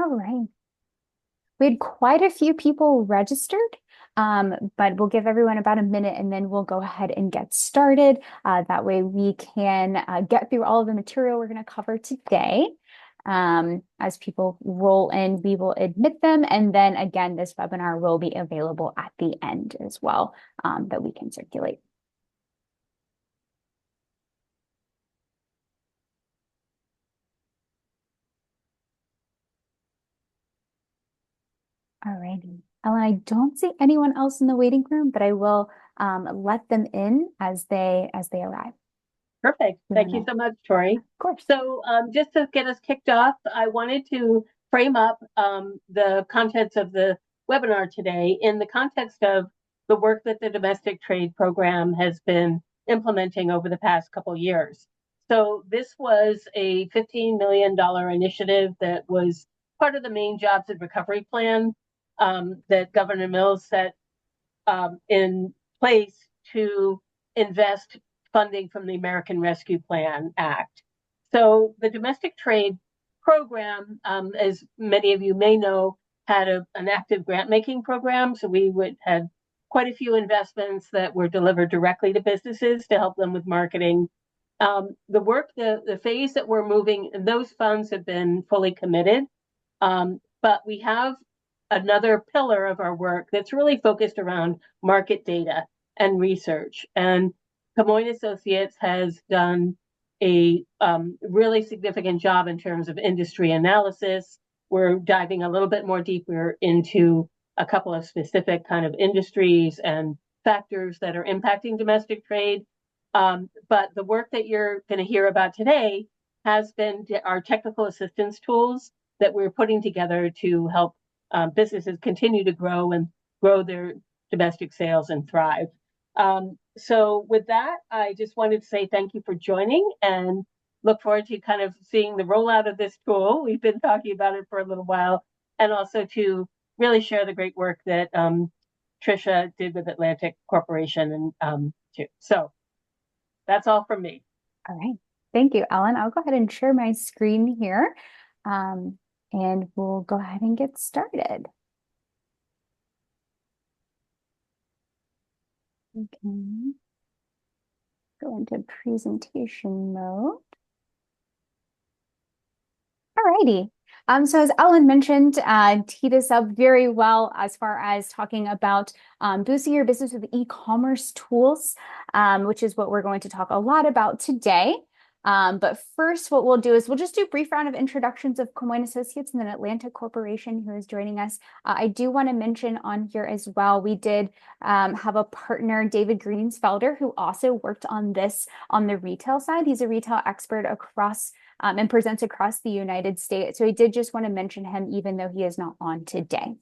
All right. We had quite a few people registered, but we'll give everyone about a minute and then we'll go ahead and get started. That way we can get through all of the material we're going to cover today. As people roll in, we will admit them. And then again, this webinar will be available at the end as well, that we can circulate. All righty. Ellen, I don't see anyone else in the waiting room, but I will let them in as they arrive. Perfect. Thank you so much, Tori. Of course. So just to get us kicked off, I wanted to frame up the contents of the webinar today in the context of the work that the Domestic Trade Program has been implementing over the past couple years. So this was a $15 million initiative that was part of the main Jobs and Recovery Plan that Governor Mills set in place to invest funding from the American Rescue Plan Act. So the domestic trade program, as many of you may know, had an active grant making program. So we had quite a few investments that were delivered directly to businesses to help them with marketing. The phase that we're moving, those funds have been fully committed. But we have another pillar of our work that's really focused around market data and research. And Camoin Associates has done a really significant job in terms of industry analysis. We're diving a little bit more deeper into a couple of specific kind of industries and factors that are impacting domestic trade. But the work that you're going to hear about today has been our technical assistance tools that we're putting together to help businesses continue to grow and grow their domestic sales and thrive. So with that, I just wanted to say thank you for joining and look forward to kind of seeing the rollout of this tool. We've been talking about it for a little while, and also to really share the great work that Tricia did with Atlantic Corporation and too. So that's all from me. All right. Thank you, Ellen. I'll go ahead and share my screen here, and we'll go ahead and get started. Okay. Go into presentation mode. All righty. So as Ellen mentioned, teed us up very well as far as talking about boosting your business with e-commerce tools, which is what we're going to talk a lot about today. But first, what we'll do is we'll just do a brief round of introductions of Camoin Associates and then Atlantic Corporation, who is joining us. I do want to mention on here as well, we did have a partner, David Greensfelder, who also worked on this on the retail side. He's a retail expert across and presents across the United States. So I did just want to mention him, even though he is not on today.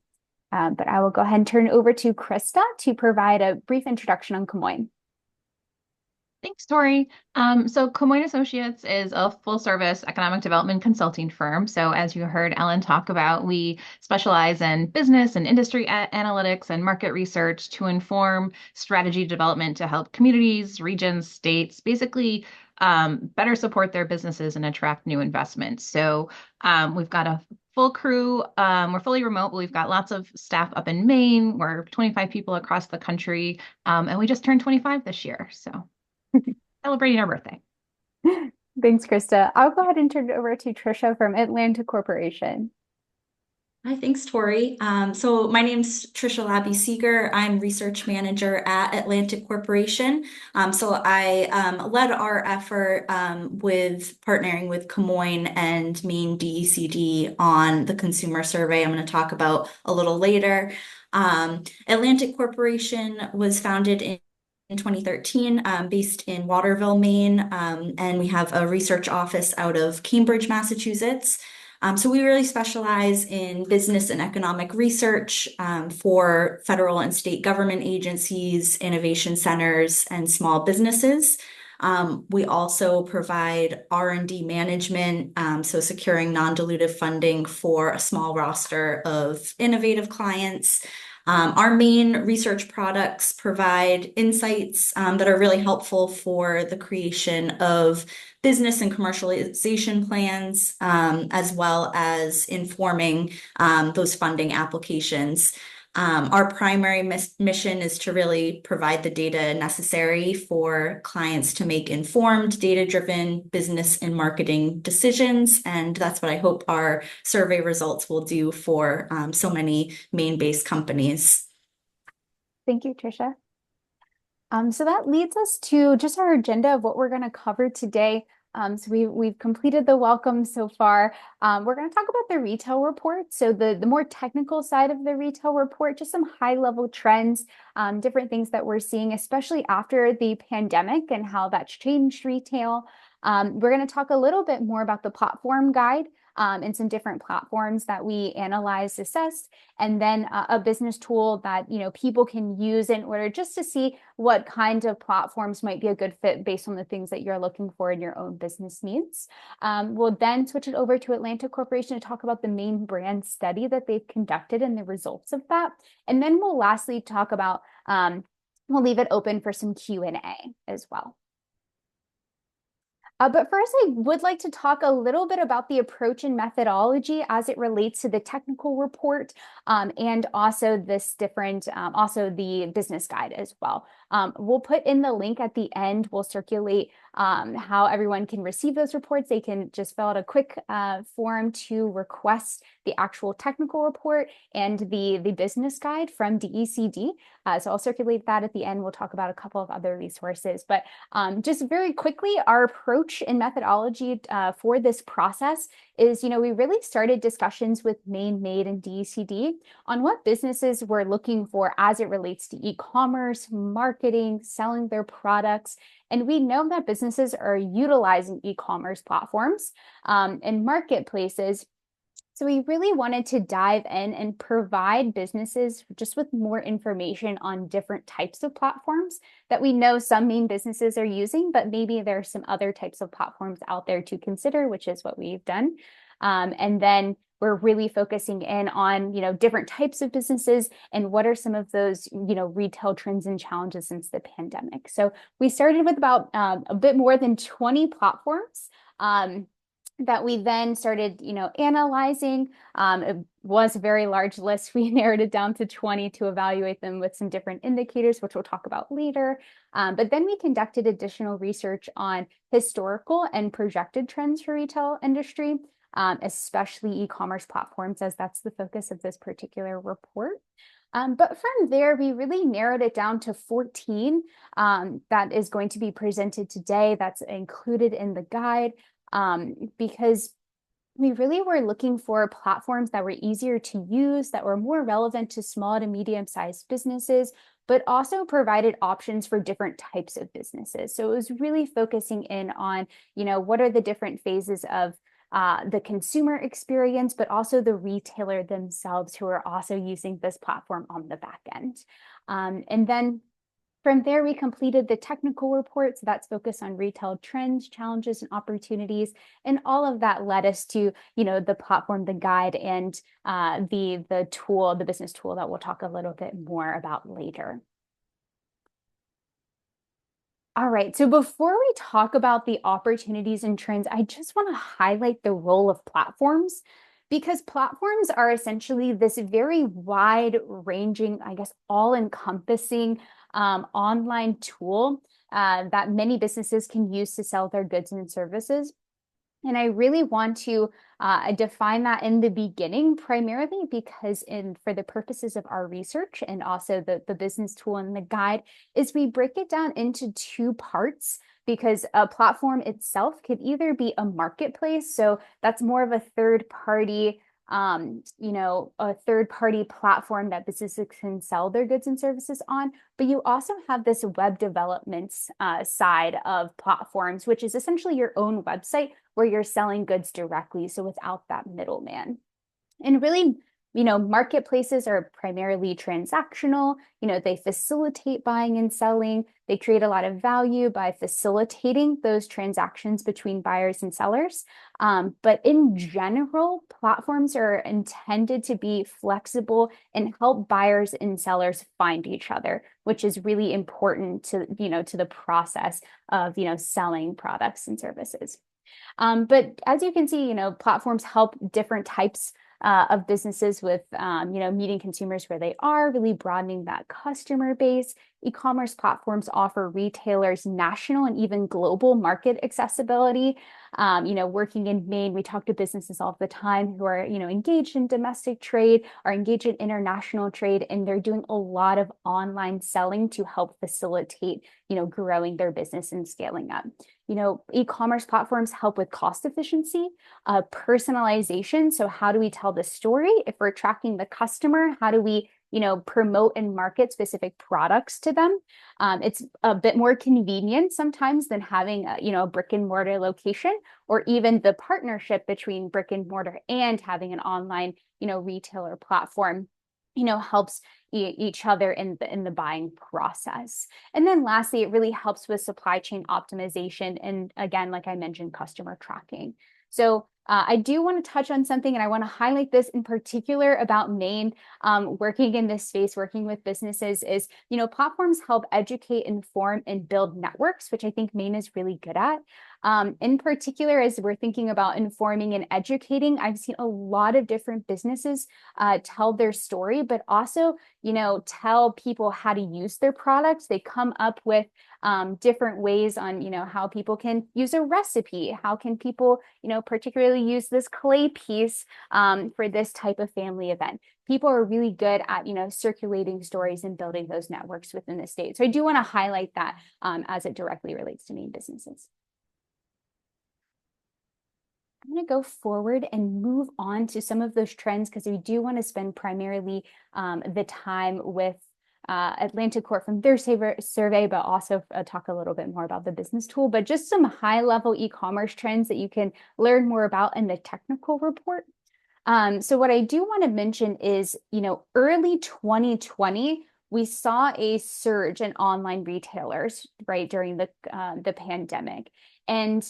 But I will go ahead and turn it over to Krista to provide a brief introduction on Camoin. Thanks, Tori. So Camoin Associates is a full-service economic development consulting firm. So as you heard Ellen talk about, we specialize in business and industry analytics and market research to inform strategy development to help communities, regions, states, basically better support their businesses and attract new investments. So we've got a full crew. We're fully remote, but we've got lots of staff up in Maine. We're 25 people across the country, and we just turned 25 this year. So celebrating our birthday. Thanks, Krista. I'll go ahead and turn it over to Tricia from Atlantic Corporation. Hi, thanks, Tori. So my name's Tricia Labby Seeger. I'm research manager at Atlantic Corporation. So I led our effort with partnering with Camoin and Maine DECD on the consumer survey I'm going to talk about a little later. Atlantic Corporation was founded in 2013, based in Waterville, Maine, and we have a research office out of Cambridge, Massachusetts. So we really specialize in business and economic research for federal and state government agencies, innovation centers, and small businesses. We also provide R&D management, so securing non-dilutive funding for a small roster of innovative clients. Our main research products provide insights that are really helpful for the creation of business and commercialization plans, as well as informing those funding applications. Our primary mission is to really provide the data necessary for clients to make informed, data-driven business and marketing decisions. And that's what I hope our survey results will do for so many Maine-based companies. Thank you, Tricia. So that leads us to just our agenda of what we're going to cover today. So we've completed the welcome so far. We're going to talk about the retail report. So the more technical side of the retail report, just some high level trends, different things that we're seeing, especially after the pandemic and how that's changed retail. We're going to talk a little bit more about the platform guide and some different platforms that we analyzed, assessed, and then a business tool that people can use in order just to see what kind of platforms might be a good fit based on the things that you're looking for in your own business needs. We'll then switch it over to Atlantic Corporation to talk about the main brand study that they've conducted and the results of that. And then we'll lastly talk about, we'll leave it open for some Q&A as well. But first, I would like to talk a little bit about the approach and methodology as it relates to the technical report and also also the business guide as well. We'll put in the link at the end. We'll circulate how everyone can receive those reports. They can just fill out a quick form to request the actual technical report and the business guide from DECD. So I'll circulate that at the end. We'll talk about a couple of other resources. But just very quickly, our approach and methodology for this process is, we really started discussions with Maine Made and DECD on what businesses were looking for as it relates to e-commerce, marketing, selling their products. And we know that businesses are utilizing e-commerce platforms and marketplaces. So we really wanted to dive in and provide businesses just with more information on different types of platforms that we know some Maine businesses are using, but maybe there are some other types of platforms out there to consider, which is what we've done. And then we're really focusing in on, different types of businesses and what are some of those, retail trends and challenges since the pandemic. So we started with about a bit more than 20 platforms. That we then started, analyzing. It was a very large list. We narrowed it down to 20 to evaluate them with some different indicators, which we'll talk about later. But then we conducted additional research on historical and projected trends for retail industry, especially e-commerce platforms, as that's the focus of this particular report. But from there, we really narrowed it down to 14 that is going to be presented today. That's included in the guide. Because we really were looking for platforms that were easier to use, that were more relevant to small to medium-sized businesses, but also provided options for different types of businesses. So it was really focusing in on, what are the different phases of the consumer experience, but also the retailer themselves who are also using this platform on the back end. And then from there, we completed the technical report. So that's focused on retail trends, challenges, and opportunities. And all of that led us to, the platform, the guide, and the tool, the business tool that we'll talk a little bit more about later. All right, so before we talk about the opportunities and trends, I just want to highlight the role of platforms, because platforms are essentially this very wide-ranging, I guess, all-encompassing online tool that many businesses can use to sell their goods and services. And I really want to define that in the beginning, primarily because for the purposes of our research and also the business tool and the guide, is we break it down into two parts, because a platform itself could either be a marketplace, so that's more of a third party, a third-party platform that businesses can sell their goods and services on. But you also have this web development side of platforms, which is essentially your own website where you're selling goods directly, so without that middleman. And really, Marketplaces are primarily transactional. They facilitate buying and selling. They create a lot of value by facilitating those transactions between buyers and sellers. But in general, platforms are intended to be flexible and help buyers and sellers find each other, which is really important to the process of, selling products and services. But as you can see, platforms help different types of businesses with, meeting consumers where they are, really broadening that customer base. E-commerce platforms offer retailers national and even global market accessibility. Working in Maine, we talk to businesses all the time who are, engaged in domestic trade, are engaged in international trade, and they're doing a lot of online selling to help facilitate, growing their business and scaling up. E-commerce platforms help with cost efficiency, personalization. So how do we tell the story? If we're tracking the customer, how do we, promote and market specific products to them? It's a bit more convenient sometimes than having a brick and mortar location, or even the partnership between brick and mortar and having an online, retailer platform, helps each other in the buying process. And then lastly, it really helps with supply chain optimization. And again, like I mentioned, customer tracking. So I do want to touch on something, and I want to highlight this in particular about Maine, working in this space, working with businesses is, platforms help educate, inform, and build networks, which I think Maine is really good at. In particular, as we're thinking about informing and educating, I've seen a lot of different businesses tell their story, but also, tell people how to use their products. They come up with different ways on, how people can use a recipe. How can people, particularly use this clay piece for this type of family event? People are really good at, circulating stories and building those networks within the state. So I do want to highlight that as it directly relates to Maine businesses. I'm going to go forward and move on to some of those trends because we do want to spend primarily the time with Atlantic Court from their survey, but also talk a little bit more about the business tool, but just some high level e-commerce trends that you can learn more about in the technical report. So what I do want to mention is, early 2020, we saw a surge in online retailers, right, during the pandemic. And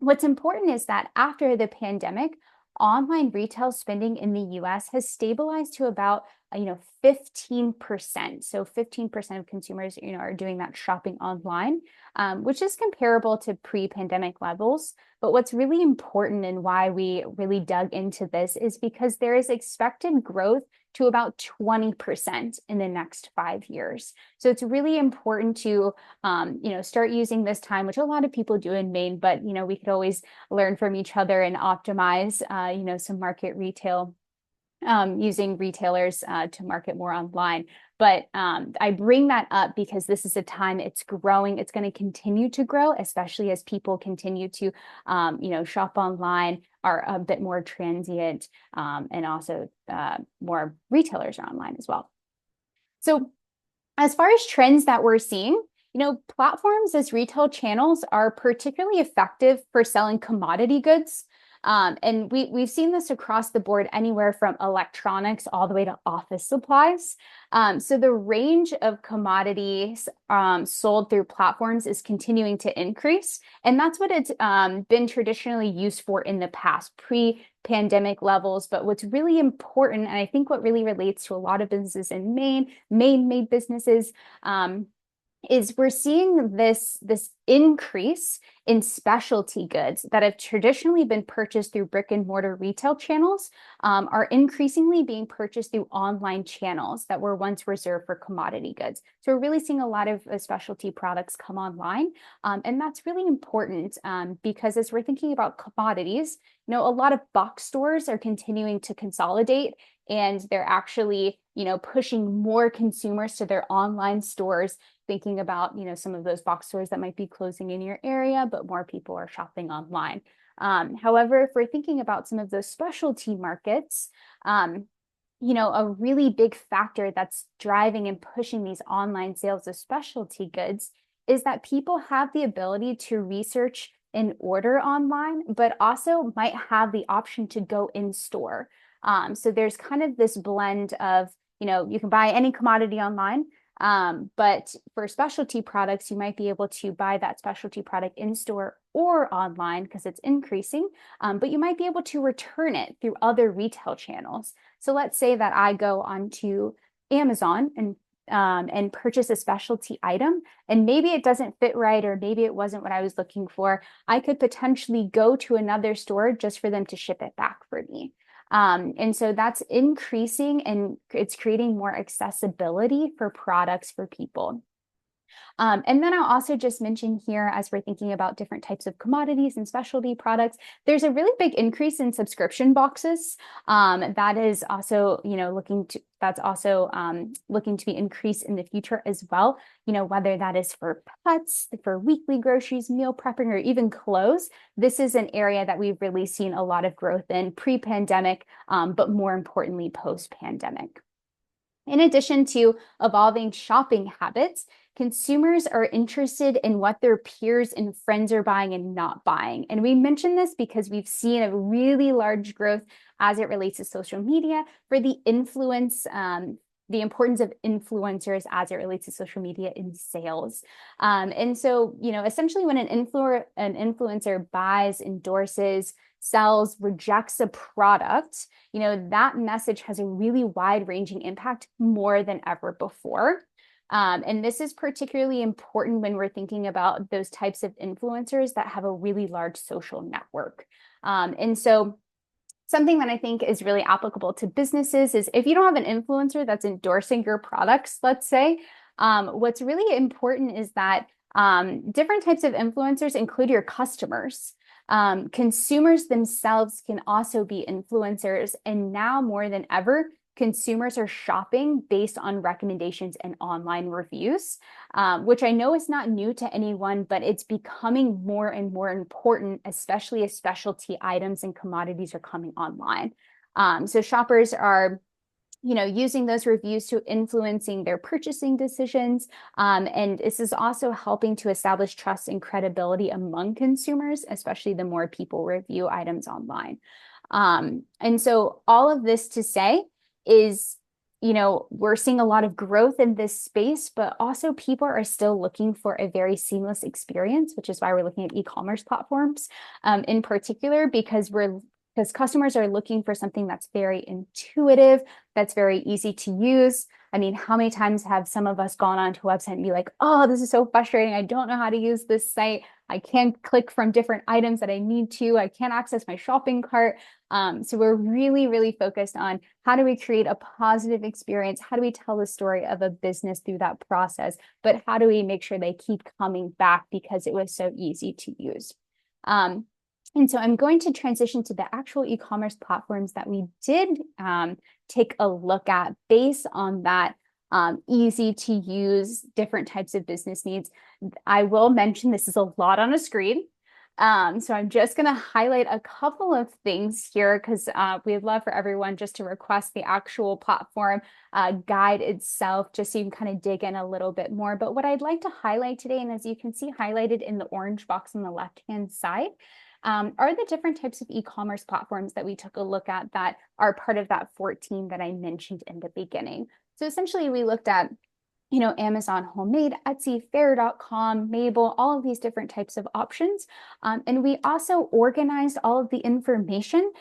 what's important is that after the pandemic, online retail spending in the US has stabilized to about 15%. So 15% of consumers, are doing that shopping online, which is comparable to pre-pandemic levels. But what's really important and why we really dug into this is because there is expected growth to about 20% in the next 5 years. So it's really important to, start using this time, which a lot of people do in Maine, but, we could always learn from each other and optimize, some market retail using retailers to market more online. But I bring that up because this is a time it's growing. It's going to continue to grow, especially as people continue to, shop online, are a bit more transient, and also more retailers are online as well. So as far as trends that we're seeing, platforms as retail channels are particularly effective for selling commodity goods. And we've seen this across the board, anywhere from electronics all the way to office supplies. So the range of commodities sold through platforms is continuing to increase. And that's what it's been traditionally used for in the past, pre-pandemic levels. But what's really important, and I think what really relates to a lot of businesses in Maine-made businesses, is we're seeing this increase in specialty goods that have traditionally been purchased through brick and mortar retail channels, are increasingly being purchased through online channels that were once reserved for commodity goods. So we're really seeing a lot of specialty products come online. And that's really important because as we're thinking about commodities, a lot of box stores are continuing to consolidate, and they're actually, pushing more consumers to their online stores, thinking about, some of those box stores that might be closing in your area, but more people are shopping online. However, if we're thinking about some of those specialty markets, a really big factor that's driving and pushing these online sales of specialty goods is that people have the ability to research and order online, but also might have the option to go in store. So there's kind of this blend of, you can buy any commodity online, but for specialty products, you might be able to buy that specialty product in store or online because it's increasing, but you might be able to return it through other retail channels. So let's say that I go onto Amazon and purchase a specialty item, and maybe it doesn't fit right, or maybe it wasn't what I was looking for. I could potentially go to another store just for them to ship it back for me. And so that's increasing, and it's creating more accessibility for products for people. And then I'll also just mention here, as we're thinking about different types of commodities and specialty products, there's a really big increase in subscription boxes. That is also, looking to be increased in the future as well. Whether that is for pets, for weekly groceries, meal prepping, or even clothes. This is an area that we've really seen a lot of growth in pre-pandemic, but more importantly, post-pandemic. In addition to evolving shopping habits, consumers are interested in what their peers and friends are buying and not buying. And we mention this because we've seen a really large growth as it relates to social media for the importance of influencers as it relates to social media in sales. And so, essentially when an influencer buys, endorses, sells, rejects a product, that message has a really wide-ranging impact more than ever before. And this is particularly important when we're thinking about those types of influencers that have a really large social network. And so something that I think is really applicable to businesses is if you don't have an influencer that's endorsing your products, let's say, what's really important is that different types of influencers include your customers. Consumers themselves can also be influencers, and now more than ever, consumers are shopping based on recommendations and online reviews, which I know is not new to anyone, but it's becoming more and more important, especially as specialty items and commodities are coming online. So shoppers are using those reviews to influencing their purchasing decisions. And this is also helping to establish trust and credibility among consumers, especially the more people review items online. And so all of this to say is, we're seeing a lot of growth in this space, but also people are still looking for a very seamless experience, which is why we're looking at e-commerce platforms in particular, because customers are looking for something that's very intuitive, that's very easy to use. I mean, how many times have some of us gone onto a website and be like, oh, this is so frustrating. I don't know how to use this site. I can't click from different items that I need to. I can't access my shopping cart. So we're really, really focused on how do we create a positive experience? How do we tell the story of a business through that process? But how do we make sure they keep coming back because it was so easy to use? And so I'm going to transition to the actual e-commerce platforms that we did take a look at based on that easy to use different types of business needs. I will mention this is a lot on a screen. So I'm just going to highlight a couple of things here because we'd love for everyone just to request the actual platform guide itself, just so you can kind of dig in a little bit more. But what I'd like to highlight today, and as you can see highlighted in the orange box on the left-hand side, are the different types of e-commerce platforms that we took a look at that are part of that 14 that I mentioned in the beginning. So essentially we looked at Amazon Homemade, Etsy, Faire.com, Mabel, all of these different types of options. And we also organized all of the information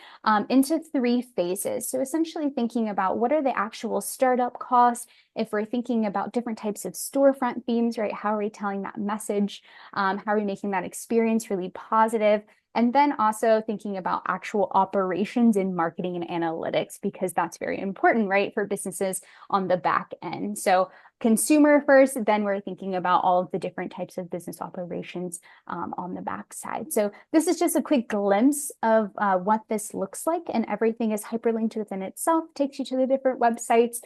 into 3 phases. So essentially thinking about what are the actual startup costs, if we're thinking about different types of storefront themes, right? How are we telling that message? How are we making that experience really positive? And then also thinking about actual operations in marketing and analytics, because that's very important, right, for businesses on the back end. So consumer first, then we're thinking about all of the different types of business operations on the back side. So this is just a quick glimpse of what this looks like, and everything is hyperlinked within itself, takes you to the different websites.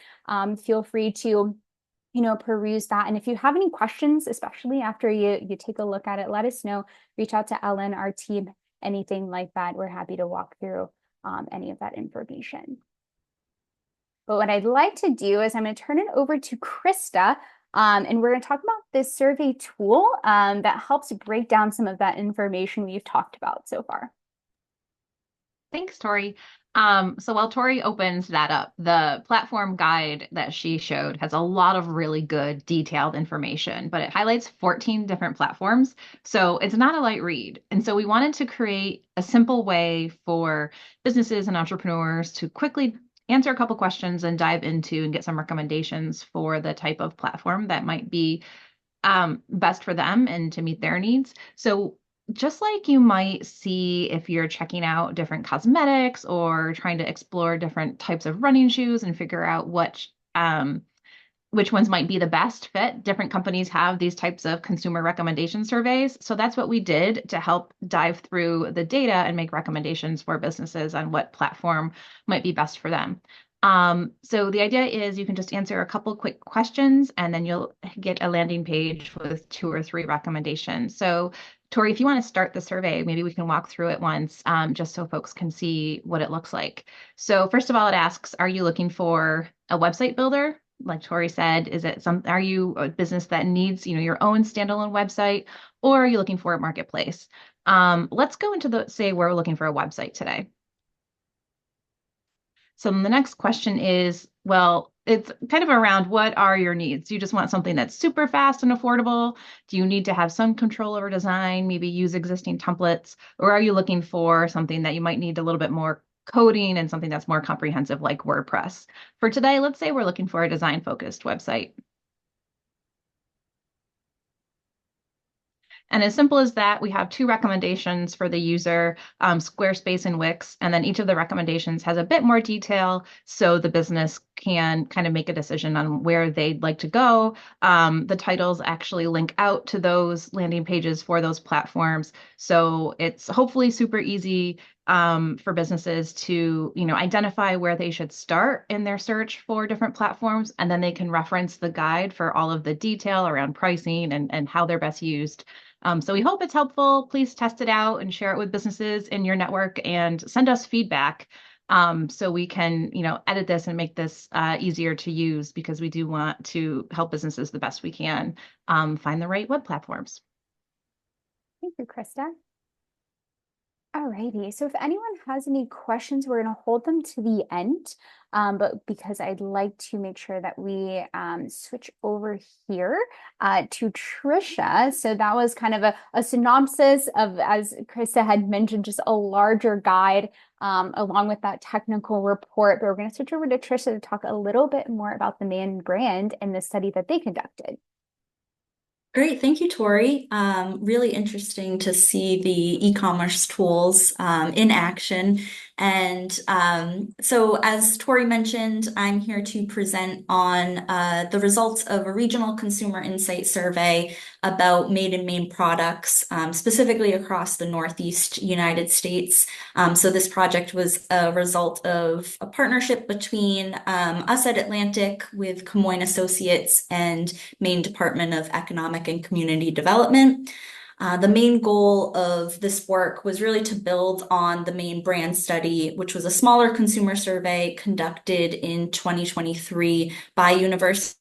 Feel free to peruse that. And if you have any questions, especially after you take a look at it, let us know. Reach out to Ellen, our team, anything like that. We're happy to walk through any of that information. But what I'd like to do is I'm going to turn it over to Krista, and we're going to talk about this survey tool that helps break down some of that information we've talked about so far. Thanks, Tori. So while Tori opens that up, the platform guide that she showed has a lot of really good detailed information, but it highlights 14 different platforms. So it's not a light read. And so we wanted to create a simple way for businesses and entrepreneurs to quickly answer a couple questions and dive into and get some recommendations for the type of platform that might be best for them and to meet their needs. So just like you might see if you're checking out different cosmetics or trying to explore different types of running shoes and figure out which ones might be the best fit. Different companies have these types of consumer recommendation surveys. So that's what we did to help dive through the data and make recommendations for businesses on what platform might be best for them. So the idea is you can just answer a couple quick questions and then you'll get a landing page with 2 or 3 recommendations. So Tori, if you want to start the survey, maybe we can walk through it once, just so folks can see what it looks like. So first of all, it asks, are you looking for a website builder? Like Tori said, are you a business that needs, your own standalone website, or are you looking for a marketplace? Let's go into say we're looking for a website today. So the next question is, well, it's kind of around what are your needs? You just want something that's super fast and affordable? Do you need to have some control over design, maybe use existing templates? Or are you looking for something that you might need a little bit more coding and something that's more comprehensive like WordPress? For today, let's say we're looking for a design-focused website. And as simple as that, we have 2 recommendations for the user, Squarespace and Wix, and then each of the recommendations has a bit more detail so the business can kind of make a decision on where they'd like to go. The titles actually link out to those landing pages for those platforms. So it's hopefully super easy for businesses to, identify where they should start in their search for different platforms, and then they can reference the guide for all of the detail around pricing and how they're best used. So we hope it's helpful. Please test it out and share it with businesses in your network and send us feedback so we can, edit this and make this easier to use because we do want to help businesses the best we can find the right web platforms. Thank you, Krista. Alrighty, so if anyone has any questions, we're going to hold them to the end, but because I'd like to make sure that we switch over here to Trisha. So that was kind of a synopsis of, as Krista had mentioned, just a larger guide along with that technical report. But we're going to switch over to Trisha to talk a little bit more about the main brand and the study that they conducted. Great, thank you, Tori. Really interesting to see the e-commerce tools in action. And so as Tori mentioned, I'm here to present on the results of a regional consumer insight survey about Made in Maine products, specifically across the Northeast United States. So this project was a result of a partnership between us at Atlantic with Comoyne Associates and Maine Department of Economic and Community Development. The main goal of this work was really to build on the Maine brand study, which was a smaller consumer survey conducted in 2023 by University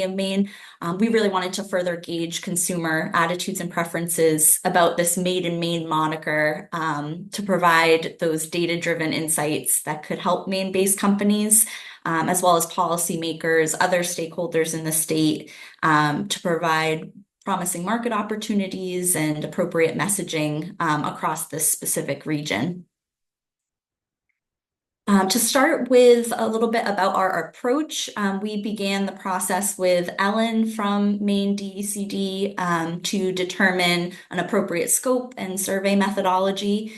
of Maine. We really wanted to further gauge consumer attitudes and preferences about this Made in Maine moniker to provide those data-driven insights that could help Maine-based companies, as well as policymakers, other stakeholders in the state, to provide promising market opportunities and appropriate messaging across this specific region. To start with a little bit about our approach, we began the process with Ellen from Maine DECD to determine an appropriate scope and survey methodology.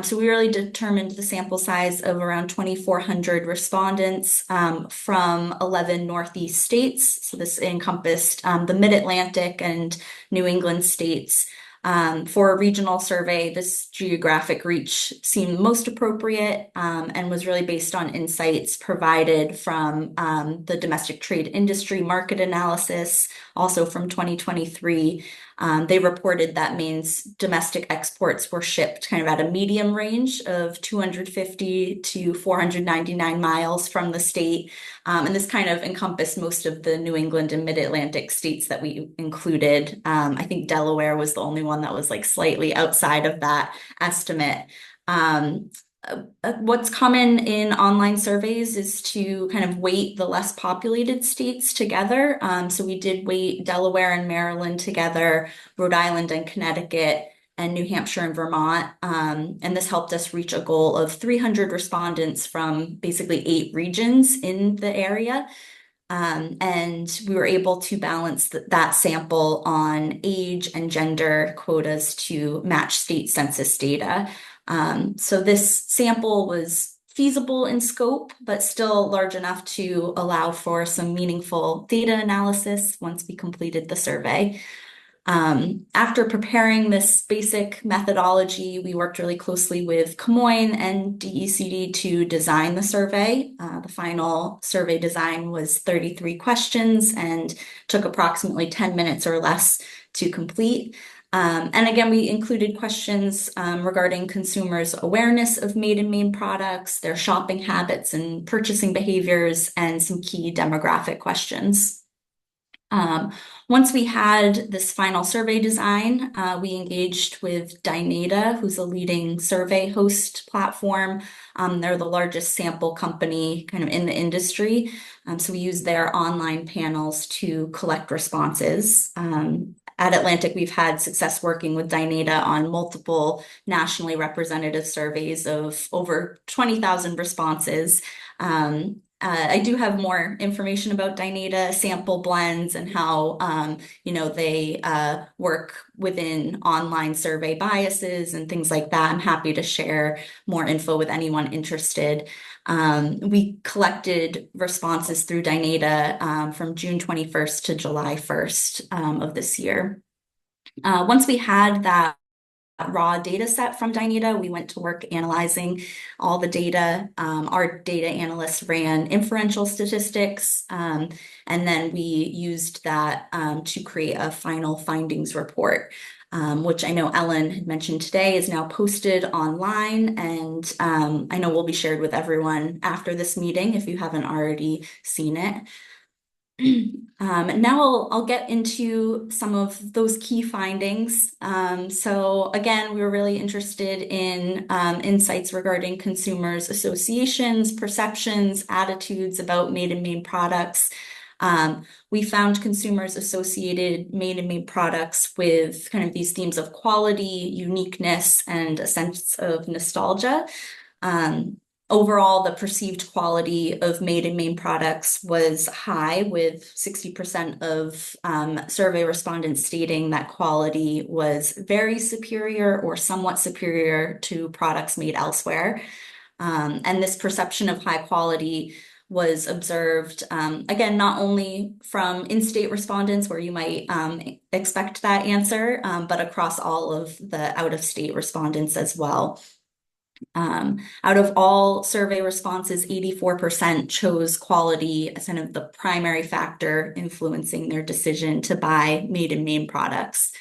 So we really determined the sample size of around 2,400 respondents from 11 Northeast states. So this encompassed the Mid-Atlantic and New England states. For a regional survey, this geographic reach seemed most appropriate and was really based on insights provided from the domestic trade industry market analysis, also from 2023. They reported that Maine's domestic exports were shipped kind of at a medium range of 250 to 499 miles from the state. And this kind of encompassed most of the New England and Mid-Atlantic states that we included. I think Delaware was the only one that was like slightly outside of that estimate. what's common in online surveys is to kind of weight the less populated states together. So we did weight Delaware and Maryland together, Rhode Island and Connecticut, and New Hampshire and Vermont. And this helped us reach a goal of 300 respondents from basically 8 regions in the area. And we were able to balance that sample on age and gender quotas to match state census data. So this sample was feasible in scope, but still large enough to allow for some meaningful data analysis once we completed the survey. After preparing this basic methodology, we worked really closely with Camoin and DECD to design the survey. The final survey design was 33 questions and took approximately 10 minutes or less to complete. And again, we included questions regarding consumers' awareness of Made in Maine products, their shopping habits and purchasing behaviors, and some key demographic questions. Once we had this final survey design, we engaged with Dynata, who's a leading survey host platform. They're the largest sample company kind of in the industry. So we use their online panels to collect responses. At Atlantic, we've had success working with Dynata on multiple nationally representative surveys of over 20,000 responses. I do have more information about Dynata sample blends and how they work within online survey biases and things like that. I'm happy to share more info with anyone interested. We collected responses through Dynata from June 21st to July 1st of this year. Once we had that raw data set from Dynata, we went to work analyzing all the data. Our data analysts ran inferential statistics, and then we used that to create a final findings report, which I know Ellen had mentioned today is now posted online, and I know will be shared with everyone after this meeting if you haven't already seen it. Now I'll get into some of those key findings. So again, we were really interested in insights regarding consumers' associations, perceptions, attitudes about Made in Maine products. We found consumers associated Made in Maine products with kind of these themes of quality, uniqueness, and a sense of nostalgia. Overall, the perceived quality of Made in Maine products was high, with 60% of survey respondents stating that quality was very superior or somewhat superior to products made elsewhere. And this perception of high quality was observed, again, not only from in-state respondents where you might expect that answer, but across all of the out-of-state respondents as well. Out of all survey responses, 84% chose quality as kind of the primary factor influencing their decision to buy Made in Maine products.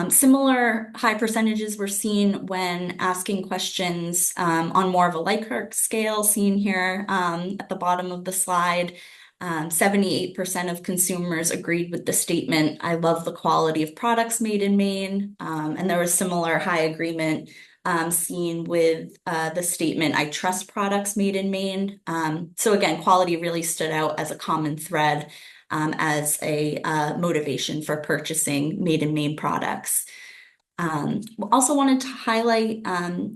Similar high percentages were seen when asking questions on more of a Likert scale, seen here at the bottom of the slide. 78% of consumers agreed with the statement, "I love the quality of products made in Maine." And there was similar high agreement seen with the statement, "I trust products made in Maine." So again, quality really stood out as a common thread as a motivation for purchasing Made in Maine products. Also wanted to highlight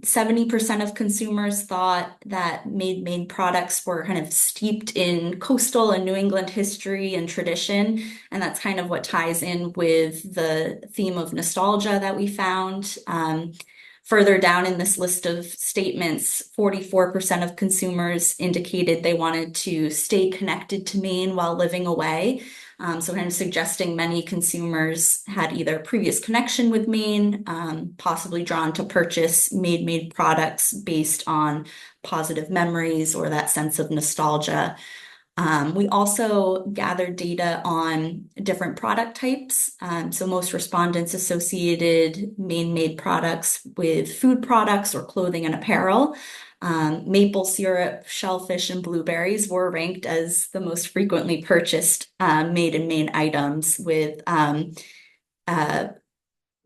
70% of consumers thought that Made in Maine products were kind of steeped in coastal and New England history and tradition. And that's kind of what ties in with the theme of nostalgia that we found. Further down in this list of statements, 44% of consumers indicated they wanted to stay connected to Maine while living away. So kind of suggesting many consumers had either previous connection with Maine, possibly drawn to purchase Maine products based on positive memories or that sense of nostalgia. We also gathered data on different product types. So most respondents associated Maine-made products with food products or clothing and apparel. Maple syrup, shellfish, and blueberries were ranked as the most frequently purchased Made in Maine items, with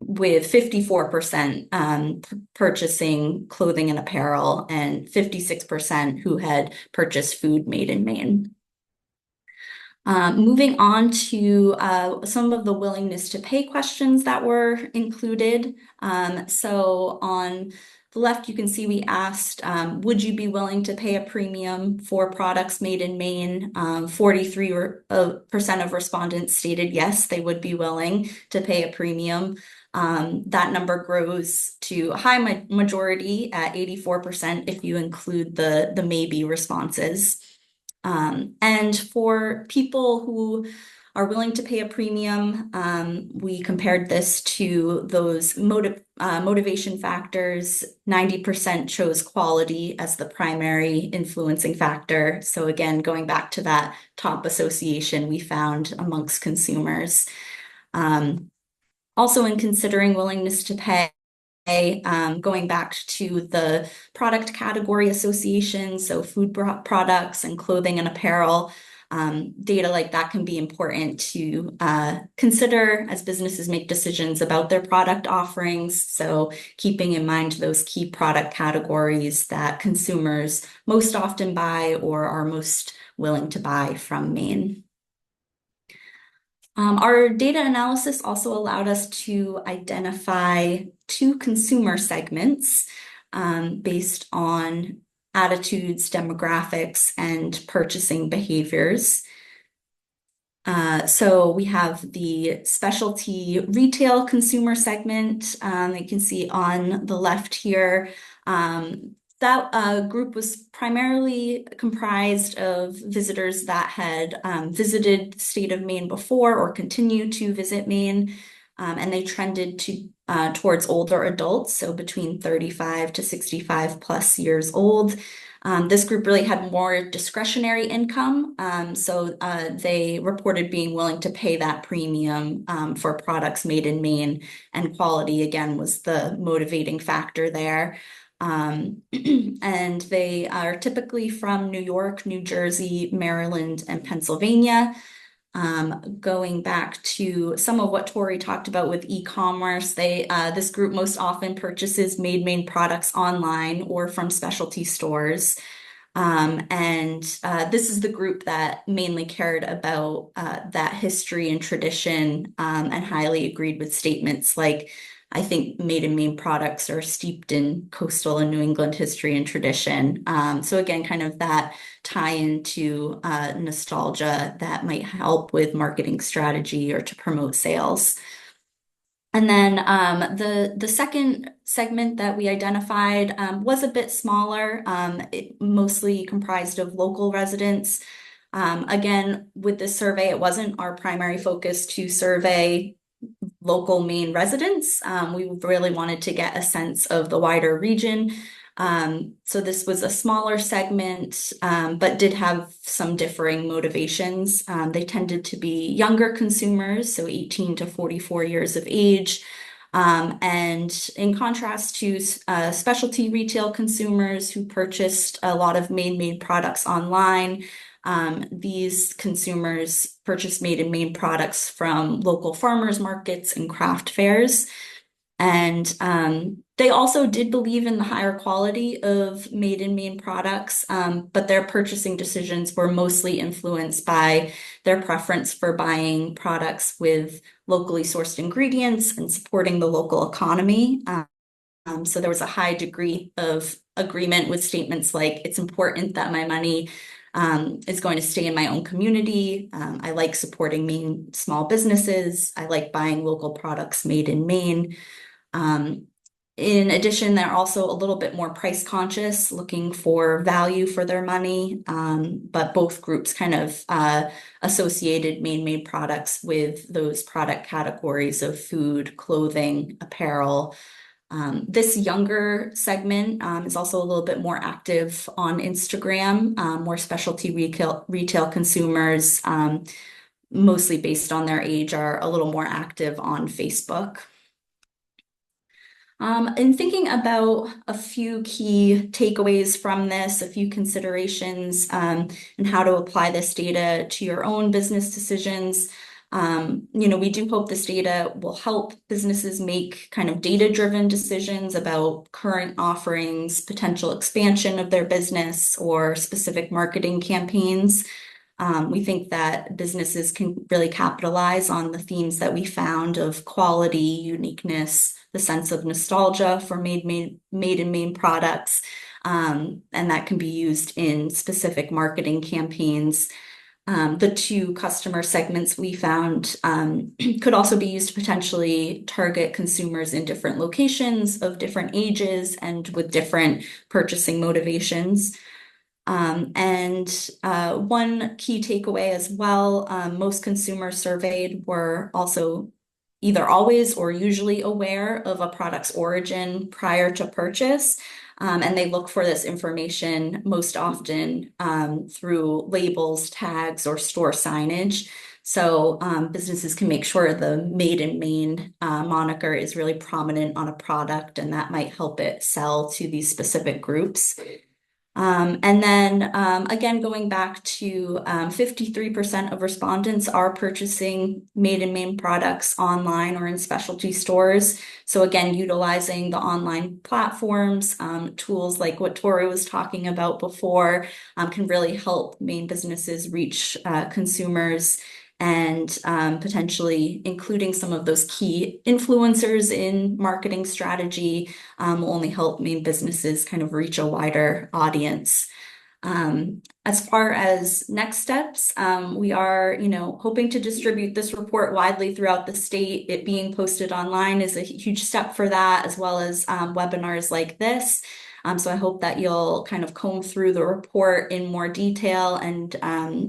with 54% purchasing clothing and apparel and 56% who had purchased food made in Maine. Moving on to some of the willingness to pay questions that were included. So on the left, you can see we asked, would you be willing to pay a premium for products made in Maine? 43% of respondents stated yes, they would be willing to pay a premium. That number grows to a high majority at 84% if you include the maybe responses. And for people who are willing to pay a premium, we compared this to those motivation factors. 90% chose quality as the primary influencing factor. So again, going back to that top association we found amongst consumers. Also, in considering willingness to pay, going back to the product category association, so food products and clothing and apparel, data like that can be important to consider as businesses make decisions about their product offerings. So keeping in mind those key product categories that consumers most often buy or are most willing to buy from Maine. Our data analysis also allowed us to identify 2 consumer segments based on attitudes, demographics, and purchasing behaviors. So we have the specialty retail consumer segment. You can see on the left here. That group was primarily comprised of visitors that had visited the state of Maine before or continue to visit Maine, and they trended towards older adults, so between 35 to 65 plus years old. This group really had more discretionary income, so they reported being willing to pay that premium for products made in Maine, and quality, again, was the motivating factor there. And they are typically from New York, New Jersey, Maryland, and Pennsylvania. Going back to some of what Tori talked about with e-commerce, this group most often purchases Made Maine products online or from specialty stores. And this is the group that mainly cared about that history and tradition, and highly agreed with statements like, I think Made in Maine products are steeped in coastal and New England history and tradition. So again, kind of that tie into nostalgia that might help with marketing strategy or to promote sales. And then the second segment that we identified was a bit smaller, it mostly comprised of local residents. Again, with this survey, it wasn't our primary focus to survey local Maine residents. We really wanted to get a sense of the wider region. So this was a smaller segment, but did have some differing motivations. They tended to be younger consumers, so 18 to 44 years of age. And in contrast to specialty retail consumers who purchased a lot of Maine-made products online, these consumers purchased Made in Maine products from local farmers markets and craft fairs. And they also did believe in the higher quality of Made in Maine products, but their purchasing decisions were mostly influenced by their preference for buying products with locally sourced ingredients and supporting the local economy. So there was a high degree of agreement with statements like, it's important that my money is going to stay in my own community. I like supporting Maine small businesses. I like buying local products made in Maine. In addition, they're also a little bit more price conscious, looking for value for their money. But both groups kind of associated Maine-made products with those product categories of food, clothing, apparel. This younger segment is also a little bit more active on Instagram, more specialty retail consumers, mostly based on their age, are a little more active on Facebook. And thinking about a few key takeaways from this, a few considerations, and how to apply this data to your own business decisions. We do hope this data will help businesses make kind of data-driven decisions about current offerings, potential expansion of their business, or specific marketing campaigns. We think that businesses can really capitalize on the themes that we found of quality, uniqueness, the sense of nostalgia for made in Maine products, and that can be used in specific marketing campaigns. The two customer segments we found could also be used to potentially target consumers in different locations of different ages and with different purchasing motivations. And one key takeaway as well, most consumers surveyed were also either always or usually aware of a product's origin prior to purchase. And they look for this information most often through labels, tags, or store signage. So businesses can make sure the Made in Maine moniker is really prominent on a product, and that might help it sell to these specific groups. And then again, going back to 53% of respondents are purchasing Made in Maine products online or in specialty stores. So again, utilizing the online platforms, tools like what Tori was talking about before, can really help Maine businesses reach consumers, and potentially including some of those key influencers in marketing strategy will only help Maine businesses kind of reach a wider audience. As far as next steps, we are, hoping to distribute this report widely throughout the state. It being posted online is a huge step for that, as well as webinars like this. So I hope that you'll kind of comb through the report in more detail and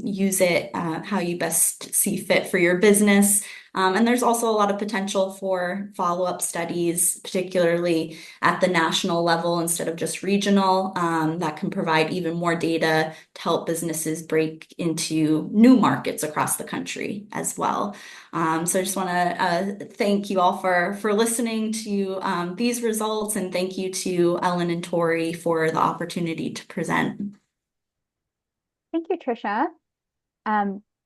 use it how you best see fit for your business. And there's also a lot of potential for follow-up studies, particularly at the national level instead of just regional, that can provide even more data to help businesses break into new markets across the country as well. So I just want to thank you all for listening to these results, and thank you to Ellen and Tori for the opportunity to present. Thank you, Tricia.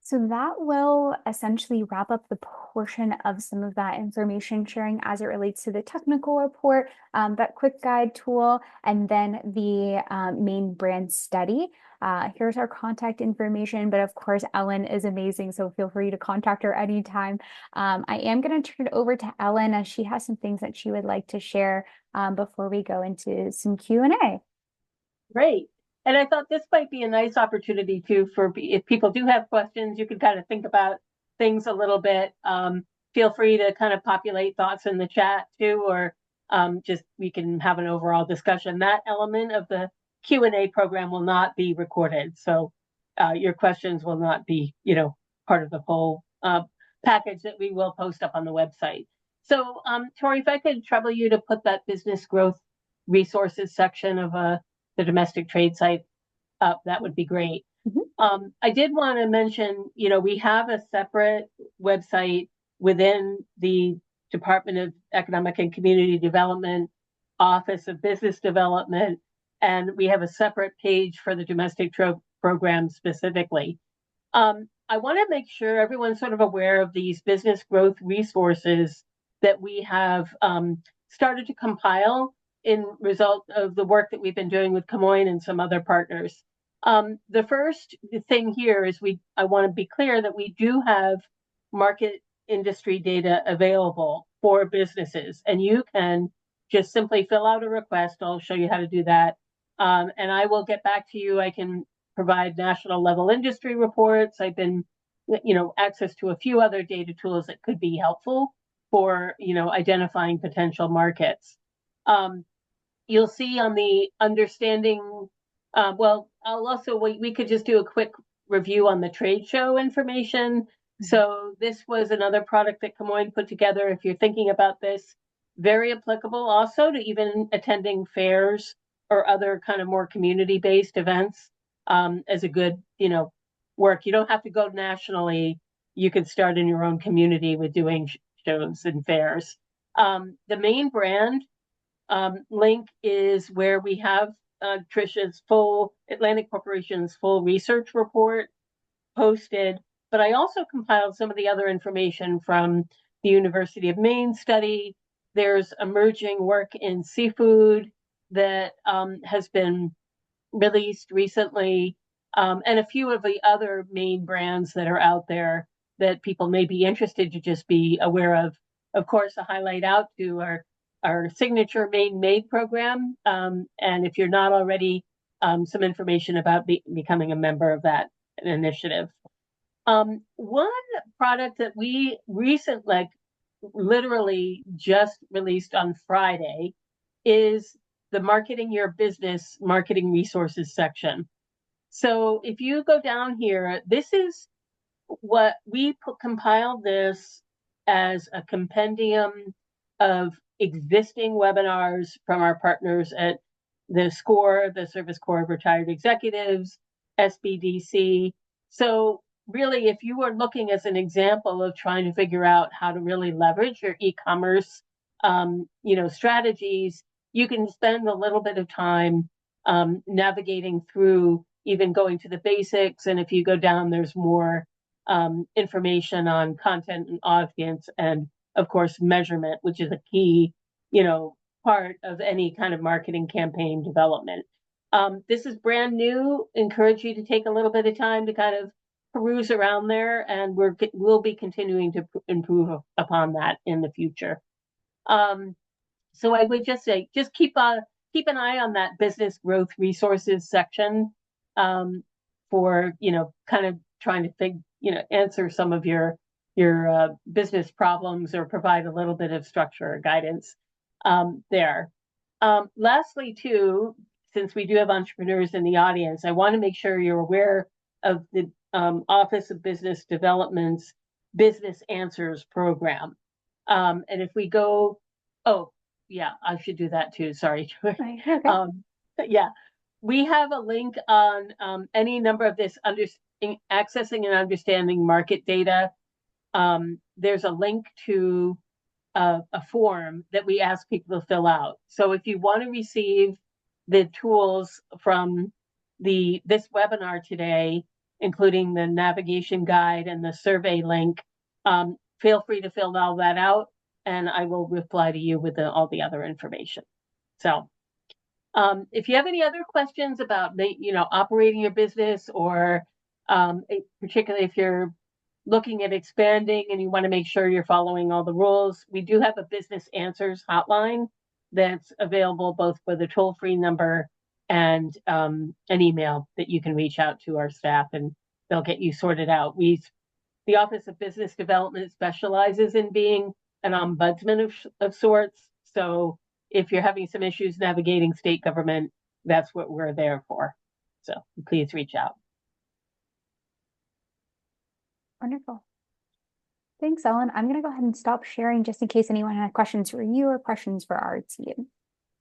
So that will essentially wrap up the portion of some of that information sharing as it relates to the technical report, that quick guide tool, and then the Maine brand study. Here's our contact information, but of course, Ellen is amazing, so feel free to contact her anytime. I am going to turn it over to Ellen as she has some things that she would like to share before we go into some Q&A. Great. And I thought this might be a nice opportunity too for if people do have questions, you can kind of think about things a little bit. Feel free to kind of populate thoughts in the chat too, or just we can have an overall discussion. That element of the Q&A program will not be recorded, so your questions will not be, part of the whole package that we will post up on the website. So, Tori, if I could trouble you to put that business growth resources section of the domestic trade site up, that would be great. Mm-hmm. I did want to mention, we have a separate website within the Department of Economic and Community Development, Office of Business Development, and we have a separate page for the domestic program specifically. I want to make sure everyone's sort of aware of these business growth resources that we have started to compile in result of the work that we've been doing with Camoin and some other partners. The first thing here is I want to be clear that we do have market industry data available for businesses, and you can just simply fill out a request. I'll show you how to do that. And I will get back to you. I can provide national level industry reports. I've been, access to a few other data tools that could be helpful for, identifying potential markets. You'll see on the understanding, we could just do a quick review on the trade show information. So this was another product that Camoin put together. If you're thinking about this, very applicable also to even attending fairs or other kind of more community-based events as a good, work. You don't have to go nationally. You can start in your own community with doing shows and fairs. The main brand link is where we have Tricia's full Atlantic Corporation's full research report posted. But I also compiled some of the other information from the University of Maine study. There's emerging work in seafood that has been released recently, and a few of the other main brands that are out there that people may be interested to just be aware of. Of course, a highlight out to our signature Maine Made program, and if you're not already, some information about becoming a member of that initiative. One product that we recently, like literally just released on Friday, is the Marketing Your Business Marketing Resources section. So if you go down here, this is what we compiled this as a compendium of existing webinars from our partners at the SCORE, the Service Corps of Retired Executives, SBDC. So really, if you were looking as an example of trying to figure out how to really leverage your e-commerce, strategies, you can spend a little bit of time navigating through, even going to the basics. And if you go down, there's more information on content and audience, and of course measurement, which is a key, part of any kind of marketing campaign development. This is brand new. Encourage you to take a little bit of time to kind of peruse around there, and we'll be continuing to improve upon that in the future. So I would just say, just keep an eye on that business growth resources section, for kind of trying to answer some of your business problems or provide a little bit of structure or guidance there. Lastly, too, since we do have entrepreneurs in the audience, I want to make sure you're aware of the Office of Business Development's Business Answers program. And if we go, oh, yeah, I should do that too. Sorry. Okay. Yeah, we have a link on any number of this accessing and understanding market data. There's a link to a form that we ask people to fill out. So if you want to receive the tools from this webinar today, including the navigation guide and the survey link, feel free to fill all that out, and I will reply to you with all the other information. So if you have any other questions about operating your business, or particularly if you're looking at expanding and you want to make sure you're following all the rules, we do have a Business Answers hotline that's available both for the toll-free number and an email that you can reach out to our staff, and they'll get you sorted out. The Office of Business Development specializes in being an ombudsman of sorts. So if you're having some issues navigating state government, that's what we're there for. So please reach out. Wonderful. Thanks, Ellen. I'm going to go ahead and stop sharing just in case anyone had questions for you or questions for our team.